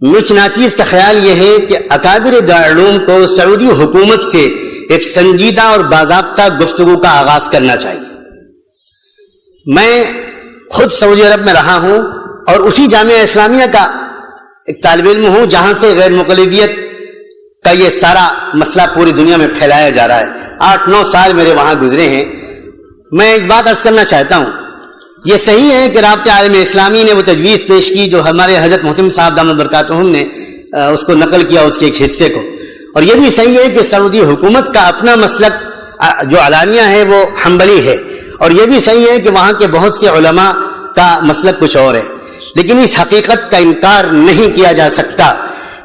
مجھ ناچیز کا خیال یہ ہے کہ اکابر دارالعلوم کو سعودی حکومت سے ایک سنجیدہ اور باضابطہ گفتگو کا آغاز کرنا چاہیے۔ میں خود سعودی عرب میں رہا ہوں اور اسی جامعہ اسلامیہ کا ایک طالب علم ہوں جہاں سے غیر مقلدیت کا یہ سارا مسئلہ پوری دنیا میں پھیلایا جا رہا ہے۔ 8-9 سال میرے وہاں گزرے ہیں۔ میں ایک بات عرض کرنا چاہتا ہوں، یہ صحیح ہے کہ رابطہ عالم اسلامی نے وہ تجویز پیش کی جو ہمارے حضرت محترم صاحب دامت برکاتہم نے اس کو نقل کیا، اس کے ایک حصے کو، اور یہ بھی صحیح ہے کہ سعودی حکومت کا اپنا مسلک جو علانیہ ہے وہ حنبلی ہے، اور یہ بھی صحیح ہے کہ وہاں کے بہت سے علماء کا مسلک کچھ اور ہے، لیکن اس حقیقت کا انکار نہیں کیا جا سکتا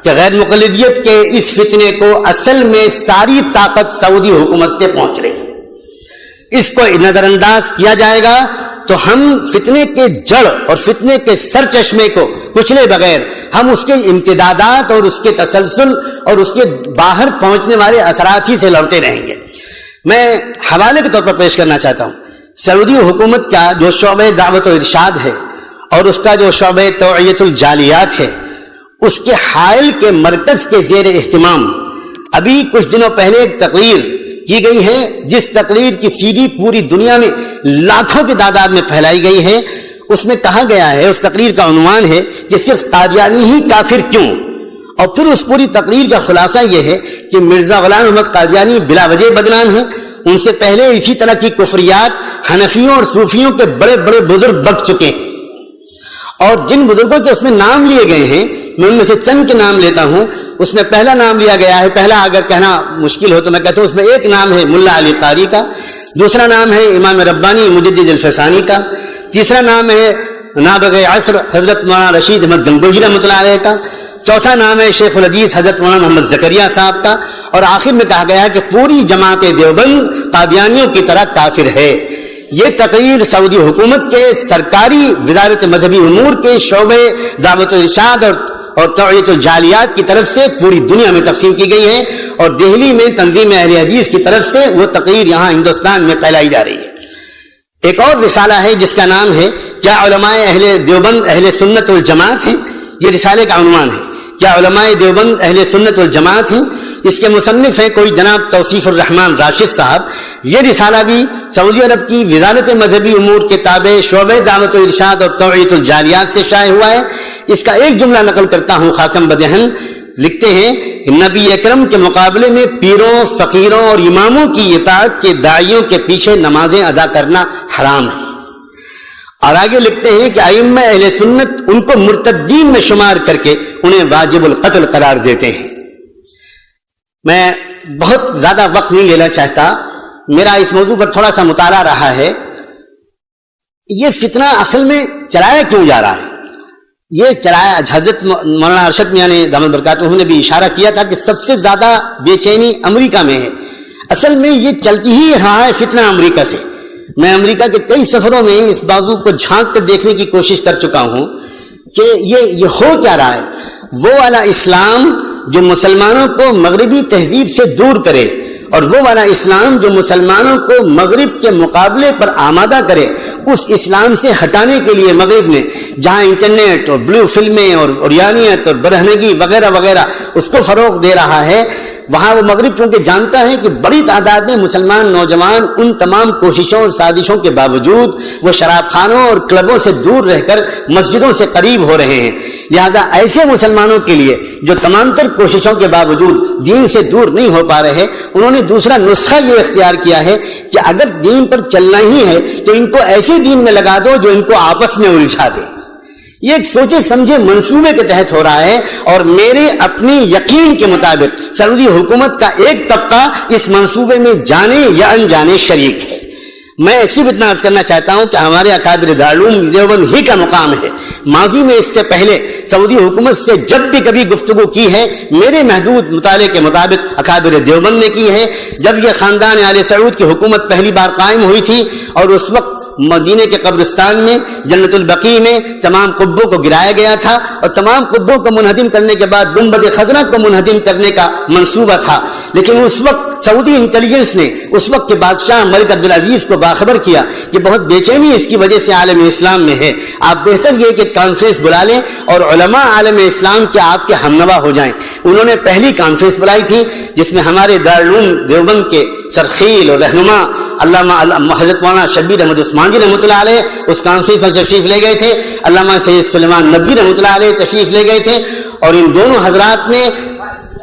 کہ غیر مقلدیت کے اس فتنے کو اصل میں ساری طاقت سعودی حکومت سے پہنچ رہی ہے۔ اس کو نظر انداز کیا جائے گا تو ہم فتنے کے جڑ اور فتنے کے سر چشمے کو کچلے بغیر ہم اس کے امتدادات اور اس کے تسلسل اور اس کے باہر پہنچنے والے اثرات ہی سے لڑتے رہیں گے۔ میں حوالے کے طور پر پیش کرنا چاہتا ہوں، سعودی حکومت کا جو شعبہ دعوت و ارشاد ہے اور اس کا جو شعبہ توعیت الجالیات ہے، اس کے حائل کے مرکز کے زیر اہتمام ابھی کچھ دنوں پہلے ایک تقریر کی گئی ہے، جس تقریر کی سی ڈی پوری دنیا میں لاکھوں کی تعداد میں پھیلائی گئی ہے۔ اس میں کہا گیا ہے، اس تقریر کا عنوان ہے کہ صرف قادیانی ہی کافر کیوں، اور پھر اس پوری تقریر کا خلاصہ یہ ہے کہ مرزا غلام احمد قادیانی بلا وجہ بدنام ہیں، ان سے پہلے اسی طرح کی کفریات حنفیوں اور صوفیوں کے بڑے بڑے بزرگ بک چکے ہیں، اور جن بزرگوں کے اس میں نام لیے گئے ہیں میں ان میں سے چند کے نام لیتا ہوں۔ اس میں پہلا نام لیا گیا ہے، پہلا اگر کہنا مشکل ہو تو میں کہتا ہوں اس میں ایک نام ہے ملا علی قاری کا، دوسرا نام ہے امام ربانی مجدد الفسانی کا، تیسرا نام ہے نابغہ عصر حضرت مولانا رشید احمد گنگوہی رحمۃ اللہ علیہ کا، چوتھا نام ہے شیخ الحدیث حضرت مولانا محمد زکریا صاحب کا، اور آخر میں کہا گیا ہے کہ پوری جماعت دیوبند قادیانیوں کی طرح کافر ہے۔ یہ تقریر سعودی حکومت کے سرکاری وزارت مذہبی امور کے شعبے دعوت و ارشاد اور توعیت الجالیات کی طرف سے پوری دنیا میں تقسیم کی گئی ہے، اور دہلی میں تنظیم اہل حدیث کی طرف سے وہ تقریر یہاں ہندوستان میں پھیلائی جا رہی ہے۔ ایک اور رسالہ ہے جس کا نام ہے کیا علماء اہل دیوبند اہل سنت والجماعت ہیں، یہ رسالے کا عنوان ہے، کیا علماء دیوبند اہل سنت والجماعت ہیں۔ اس کے مصنف ہیں کوئی جناب توصیف الرحمان راشد صاحب۔ یہ رسالہ بھی سعودی عرب کی وزارت مذہبی امور کے تابع شعبہ دعوت و ارشاد اور توعیت الجالیات سے شائع ہوا ہے۔ اس کا ایک جملہ نقل کرتا ہوں خاکم بدہن، لکھتے ہیں کہ نبی اکرم کے مقابلے میں پیروں فقیروں اور اماموں کی اطاعت کے داعیوں کے پیچھے نمازیں ادا کرنا حرام ہے، اور آگے لکھتے ہیں کہ ائمہ اہل سنت ان کو مرتدین میں شمار کر کے انہیں واجب القتل قرار دیتے ہیں۔ میں بہت زیادہ وقت نہیں لینا چاہتا، میرا اس موضوع پر تھوڑا سا مطالعہ رہا ہے۔ یہ فتنہ اصل میں چلایا کیوں جا رہا ہے؟ یہ چلایا، حضرت مولانا ارشد میاں نے دامت برکاتہم نے بھی اشارہ کیا تھا کہ سب سے زیادہ بے چینی امریکہ میں ہے۔ اصل میں یہ چلتی ہی رہا ہے فتنہ امریکہ سے۔ میں امریکہ کے کئی سفروں میں اس موضوع کو جھانک کر دیکھنے کی کوشش کر چکا ہوں کہ یہ ہو کیا رہا ہے۔ وہ والا اسلام جو مسلمانوں کو مغربی تہذیب سے دور کرے، اور وہ والا اسلام جو مسلمانوں کو مغرب کے مقابلے پر آمادہ کرے، اس اسلام سے ہٹانے کے لیے مغرب نے جہاں انٹرنیٹ اور بلو فلمیں اور عریانیت اور برہنگی وغیرہ وغیرہ اس کو فروغ دے رہا ہے، وہاں وہ مغرب چونکہ جانتا ہے کہ بڑی تعداد میں مسلمان نوجوان ان تمام کوششوں اور سازشوں کے باوجود وہ شراب خانوں اور کلبوں سے دور رہ کر مسجدوں سے قریب ہو رہے ہیں، لہذا ایسے مسلمانوں کے لیے جو تمام تر کوششوں کے باوجود دین سے دور نہیں ہو پا رہے، انہوں نے دوسرا نسخہ یہ اختیار کیا ہے کہ اگر دین پر چلنا ہی ہے تو ان کو ایسے دین میں لگا دو جو ان کو آپس میں الجھا دے۔ یہ ایک سوچے سمجھے منصوبے کے تحت ہو رہا ہے، اور میرے اپنی یقین کے مطابق سعودی حکومت کا ایک طبقہ اس منصوبے میں جانے یا انجانے شریک ہے۔ میں صرف اتنا عرض کرنا چاہتا ہوں کہ ہمارے اکابر دارالعلوم دیوبند ہی کا مقام ہے۔ ماضی میں اس سے پہلے سعودی حکومت سے جب بھی کبھی گفتگو کی ہے، میرے محدود مطالعے کے مطابق اکابر دیوبند نے کی ہے۔ جب یہ خاندان آل سعود کی حکومت پہلی بار قائم ہوئی تھی اور اس وقت مدینے کے قبرستان میں جنت البقیع میں تمام قبوں کو گرایا گیا تھا، اور تمام قبوں کو منہدم کرنے کے بعد گنبد خضرا کو منہدم کرنے کا منصوبہ تھا، لیکن اس وقت سعودی انٹیلیجنس نے اس وقت کے بادشاہ ملک عبدالعزیز کو باخبر کیا کہ بہت بے چینی اس کی وجہ سے عالم اسلام میں ہے، آپ بہتر یہ کہ کانفرنس بلا لیں اور علماء عالم اسلام کے آپ کے ہمنوا ہو جائیں۔ انہوں نے پہلی کانفرنس بلائی تھی جس میں ہمارے دارالعلوم دیوبند کے سرخیل اور رہنما علامہ حضرت مولانا شبیر احمد عثمانی رحمۃ اللہ علیہ اس کانفرنس میں تشریف لے گئے تھے، علامہ سید سلیمان ندوی رحمۃ اللہ علیہ تشریف لے گئے تھے، اور ان دونوں حضرات نے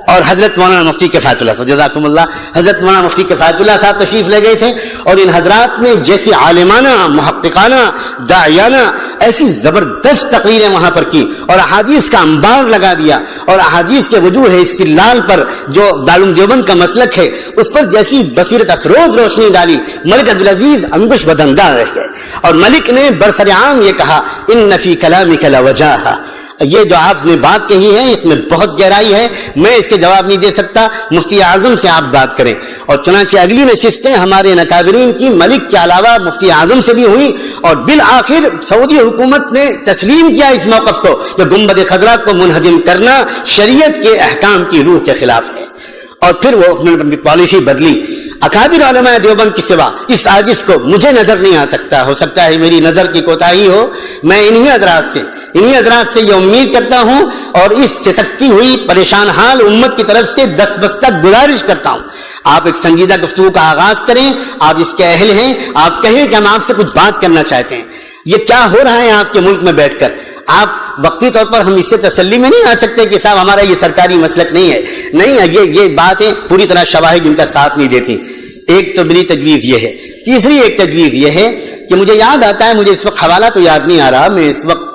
اور حضرت مولانا مفتی کفایت اللہ صاحب، جزاکم اللہ، حضرت مولانا مفتی کفایت اللہ صاحب تشریف لے گئے تھے، اور ان حضرات نے جیسی عالمانہ، محققانہ، داعیانہ ایسی زبردست تقریریں وہاں پر کی اور احادیث کا انبار لگا دیا، اور احادیث کے وجوہ استدلال پر جو دارالعلوم دیوبند کا مسلک ہے اس پر جیسی بصیرت افروز روشنی ڈالی، ملک عبدالعزیز انگوش بدندہ رہ گئے، اور ملک نے برسر عام یہ کہا ان فی کلامک لوجاہا، یہ جو آپ نے بات کہی ہے اس میں بہت گہرائی ہے، میں اس کے جواب نہیں دے سکتا، مفتی اعظم سے آپ بات کریں۔ اور چنانچہ اگلی نشستیں ہمارے ناکابرین کی ملک کے علاوہ مفتی اعظم سے بھی ہوئی، اور بالآخر سعودی حکومت نے تسلیم کیا اس موقف کو کہ گنبد خضرا کو منہدم کرنا شریعت کے احکام کی روح کے خلاف ہے، اور پھر وہ پالیسی بدلی۔ اکابر علماء دیوبند کی سوا اس عاجز کو مجھے نظر نہیں آ سکتا، ہو سکتا ہے میری نظر کی کوتاہی ہو، میں انہی حضرات سے یہ امید کرتا ہوں اور اس سسکتی ہوئی پریشان حال امت کی طرف سے دستبستک گزارش کرتا ہوں، آپ ایک سنجیدہ گفتگو کا آغاز کریں، آپ اس کے اہل ہیں، آپ کہیں کہ ہم آپ سے کچھ بات کرنا چاہتے ہیں۔ یہ کیا ہو رہا ہے آپ کے ملک میں بیٹھ کر؟ آپ وقتی طور پر ہم اس سے تسلی میں نہیں آ سکتے کہ صاحب ہمارا یہ سرکاری مسلک نہیں ہے، نہیں، یہ باتیں پوری طرح شواہد ان کا ساتھ نہیں دیتی۔ ایک تو میری تجویز یہ ہے، تیسری ایک تجویز یہ ہے کہ مجھے یاد آتا ہے، مجھے اس وقت حوالہ تو یاد نہیں آ رہا، میں اس وقت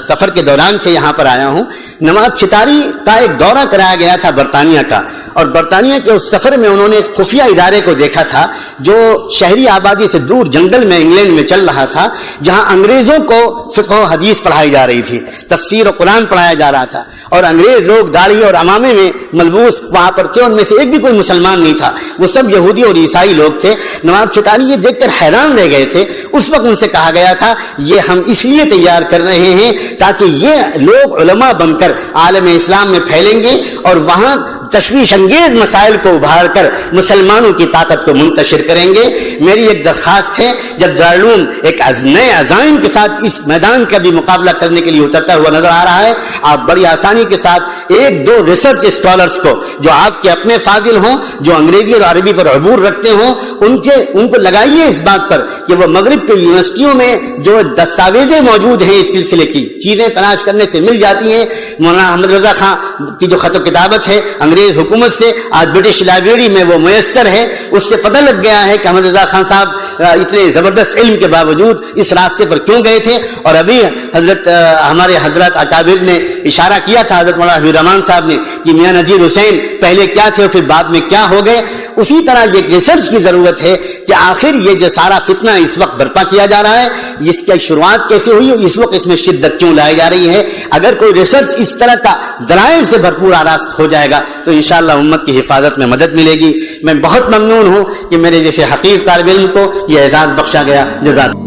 سفر کے دوران سے یہاں پر آیا ہوں، نواب چتاری کا ایک دورہ کرایا گیا تھا برطانیہ کا، اور برطانیہ کے اس سفر میں انہوں نے ایک خفیہ ادارے کو دیکھا تھا جو شہری آبادی سے دور جنگل میں انگلینڈ میں چل رہا تھا، جہاں انگریزوں کو فقہ و حدیث پڑھائی جا رہی تھی، تفسیر و قرآن پڑھایا جا رہا تھا، اور انگریز لوگ داڑھی اور عمامے میں ملبوس وہاں پر تھے، ان میں سے ایک بھی کوئی مسلمان نہیں تھا، وہ سب یہودی اور عیسائی لوگ تھے۔ نواب چتاری یہ دیکھ کر حیران رہ گئے تھے۔ اس وقت ان سے کہا گیا تھا یہ ہم اس لیے تیار کر رہے ہیں تاکہ یہ لوگ علماء بن کر عالم اسلام میں پھیلیں گے اور وہاں تشویش انگیز مسائل کو ابھار کر مسلمانوں کی طاقت کو منتشر کریں گے۔ میری ایک درخواست ہے، جب دارالعلوم ایک نئے عزائم کے ساتھ اس میدان کا بھی مقابلہ کرنے کے لیے اترتا ہوا نظر آ رہا ہے، آپ بڑی آسانی کے ساتھ ایک دو ریسرچ اسکالرز کو جو آپ کے اپنے فاضل ہوں، جو انگریزی اور عربی پر عبور رکھتے ہوں، ان کو لگائیے اس بات پر کہ وہ مغرب کے یونیورسٹیوں میں جو دستاویزیں موجود ہیں اس سلسلے کی چیزیں تلاش کرنے سے مل جاتی ہیں۔ مولانا احمد رضا خان کی جو خط و کتابت ہے انگریز حکومت سے آج برٹش لائبریری میں وہ میسر ہے، اس سے پتہ لگ گیا ہے کہ احمد رضا خان صاحب اتنے زبردست علم کے باوجود اس راستے پر کیوں گئے تھے۔ اور ابھی ہمارے حضرت اکابر نے اشارہ کیا تھا، حضرت مولانا حبیب الرحمان صاحب نے، کہ میاں نذیر حسین پہلے کیا تھے اور پھر بعد میں کیا ہو گئے۔ اسی طرح یہ ریسرچ کی ضرورت ہے کہ آخر یہ جو سارا فتنہ اس وقت برپا کیا جا رہا ہے اس کی شروعات کیسے ہوئی، اس وقت اس میں شدت کیوں لائی جا رہی ہے۔ اگر کوئی ریسرچ اس طرح کا دلائل سے بھرپور آراست ہو جائے گا تو انشاءاللہ امت کی حفاظت میں مدد ملے گی۔ میں بہت ممنون ہوں کہ میرے جیسے حقیر طالب علم کو یہ اعزاز بخشا گیا۔ جزاک